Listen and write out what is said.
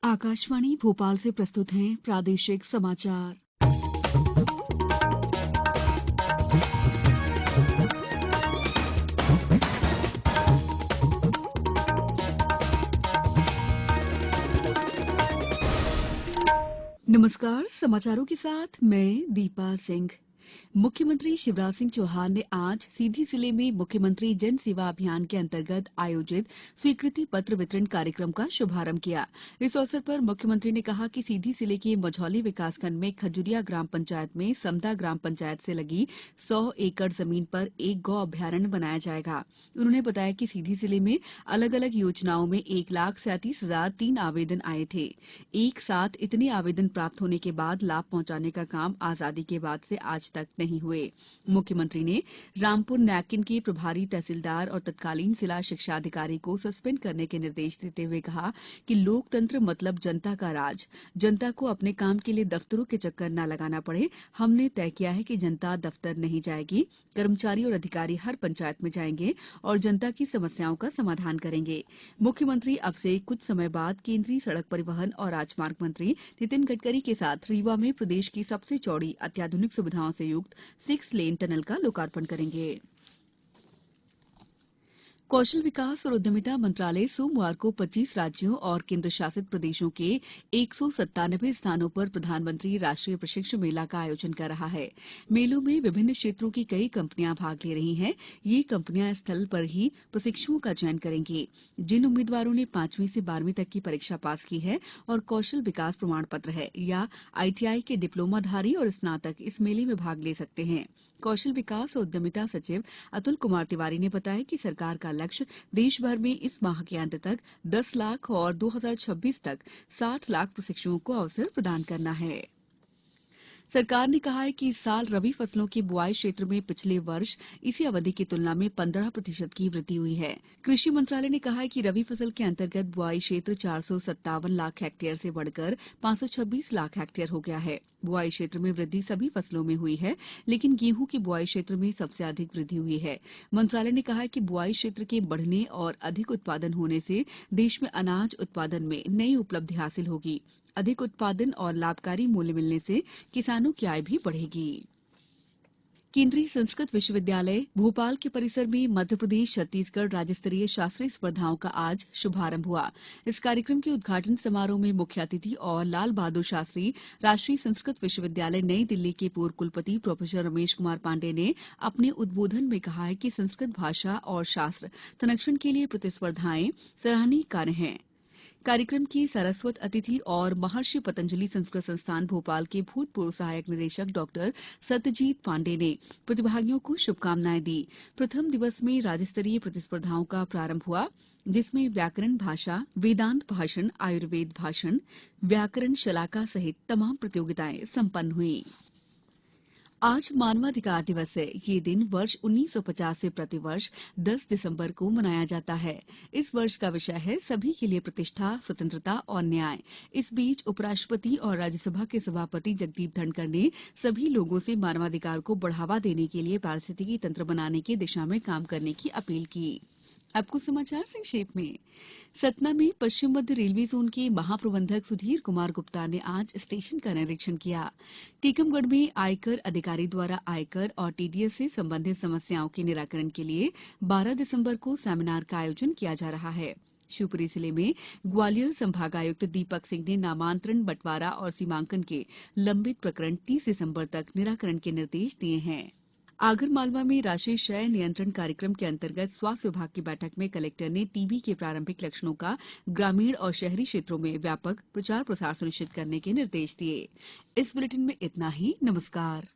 आकाशवाणी भोपाल से प्रस्तुत हैं प्रादेशिक समाचार। नमस्कार, समाचारों के साथ मैं दीपा सिंह। मुख्यमंत्री शिवराज सिंह चौहान ने आज सीधी जिले में मुख्यमंत्री जन सेवा अभियान के अंतर्गत आयोजित स्वीकृति पत्र वितरण कार्यक्रम का शुभारंभ किया। इस अवसर पर मुख्यमंत्री ने कहा कि सीधी जिले के मझौली विकासखंड में खजुरिया ग्राम पंचायत में समदा ग्राम पंचायत से लगी 100 एकड़ जमीन पर एक गौ अभ्यारण्य बनाया जाएगा। उन्होंने बताया कि सीधी जिले में अलग अलग योजनाओं में 1,37,003 आवेदन आए थे। एक साथ इतने आवेदन प्राप्त होने के बाद लाभ पहुंचाने का काम आजादी के बाद से आज तक नहीं हुए। मुख्यमंत्री ने रामपुर नैकिन के प्रभारी तहसीलदार और तत्कालीन जिला शिक्षा अधिकारी को सस्पेंड करने के निर्देश देते हुए कहा कि लोकतंत्र मतलब जनता का राज। जनता को अपने काम के लिए दफ्तरों के चक्कर न लगाना पड़े। हमने तय किया है कि जनता दफ्तर नहीं जाएगी। कर्मचारी और अधिकारी हर पंचायत में जाएंगे और जनता की समस्याओं का समाधान करेंगे। मुख्यमंत्री अब से कुछ समय बाद केंद्रीय सड़क परिवहन और राजमार्ग मंत्री नितिन गडकरी के साथ रीवा में प्रदेश की सबसे चौड़ी अत्याधुनिक सुविधाओं से युक्त 6 लेन टनल का लोकार्पण करेंगे। कौशल विकास और उद्यमिता मंत्रालय सोमवार को 25 राज्यों और केंद्र शासित प्रदेशों के 197 स्थानों पर प्रधानमंत्री राष्ट्रीय प्रशिक्षु मेला का आयोजन कर रहा है। मेलों में विभिन्न क्षेत्रों की कई कंपनियां भाग ले रही हैं। ये कंपनियां स्थल पर ही प्रशिक्षुओं का चयन करेंगी। जिन उम्मीदवारों ने 5वीं से 12वीं तक की परीक्षा पास की है और कौशल विकास प्रमाण पत्र है या ITI के डिप्लोमाधारी और स्नातक इस मेले में भाग ले सकते हैं। कौशल विकास और उद्यमिता सचिव अतुल कुमार तिवारी ने बताया कि सरकार का लक्ष्य देश भर में इस माह के अंत तक 10 लाख और 2026 तक 60 लाख प्रशिक्षुओं को अवसर प्रदान करना है। सरकार ने कहा है कि इस साल रबी फसलों की बुआई क्षेत्र में पिछले वर्ष इसी अवधि की तुलना में 15% की वृद्धि हुई है। कृषि मंत्रालय ने कहा है कि रबी फसल के अंतर्गत बुआई क्षेत्र 457 लाख हेक्टेयर से बढ़कर 526 लाख हेक्टेयर हो गया है। बुआई क्षेत्र में वृद्धि सभी फसलों में हुई है, लेकिन गेहूं की बुआई क्षेत्र में सबसे अधिक वृद्धि हुई है। मंत्रालय ने कहा है कि बुआई क्षेत्र के बढ़ने और अधिक उत्पादन होने से देश में अनाज उत्पादन में नई उपलब्धि हासिल होगी। अधिक उत्पादन और लाभकारी मूल्य मिलने से किसानों की आय भी बढ़ेगी। केंद्रीय संस्कृत विश्वविद्यालय भोपाल के परिसर में मध्यप्रदेश छत्तीसगढ़ राज्य स्तरीय शास्त्रीय स्पर्धाओं का आज शुभारंभ हुआ। इस कार्यक्रम के उद्घाटन समारोह में मुख्य अतिथि और लाल बहादुर शास्त्री राष्ट्रीय संस्कृत विश्वविद्यालय नई दिल्ली के पूर्व कुलपति प्रोफेसर रमेश कुमार पांडे ने अपने उद्बोधन में कहा है कि संस्कृत भाषा और शास्त्र संरक्षण के लिए प्रतिस्पर्धाएं सराहनीय कार्य हैं। कार्यक्रम की सारस्वत अतिथि और महर्षि पतंजलि संस्कृत संस्थान भोपाल के भूतपूर्व सहायक निदेशक डॉक्टर सत्यजीत पांडे ने प्रतिभागियों को शुभकामनाएं दी। प्रथम दिवस में राज्य स्तरीय प्रतिस्पर्धाओं का प्रारंभ हुआ, जिसमें व्याकरण भाषा, वेदांत भाषण, आयुर्वेद भाषण, व्याकरण शलाका सहित तमाम प्रतियोगिताएं संपन्न हुई। आज मानवाधिकार दिवस है। ये दिन वर्ष 1950 से प्रतिवर्ष 10 दिसंबर को मनाया जाता है। इस वर्ष का विषय है सभी के लिए प्रतिष्ठा, स्वतंत्रता और न्याय। इस बीच उपराष्ट्रपति और राज्यसभा के सभापति जगदीप धनखड़ ने सभी लोगों से मानवाधिकार को बढ़ावा देने के लिए पारिस्थितिकी तंत्र बनाने की दिशा में काम करने की अपील की। अब कुछ समाचार संक्षेप में। सतना में पश्चिम मध्य रेलवे जोन के महाप्रबंधक सुधीर कुमार गुप्ता ने आज स्टेशन का निरीक्षण किया। टीकमगढ़ में आयकर अधिकारी द्वारा आयकर और TDS से संबंधित समस्याओं के निराकरण के लिए 12 दिसंबर को सेमिनार का आयोजन किया जा रहा है। शिवपुरी जिले में ग्वालियर संभागायुक्त दीपक सिंह ने नामांतरण, बंटवारा और सीमांकन के लंबित प्रकरण 30 दिसंबर तक निराकरण के निर्देश दिए हैं। आगरमालवा में राष्ट्रीय क्षय नियंत्रण कार्यक्रम के अंतर्गत स्वास्थ्य विभाग की बैठक में कलेक्टर ने टीबी के प्रारंभिक लक्षणों का ग्रामीण और शहरी क्षेत्रों में व्यापक प्रचार प्रसार सुनिश्चित करने के निर्देश दिए। इस बुलेटिन में इतना ही। नमस्कार।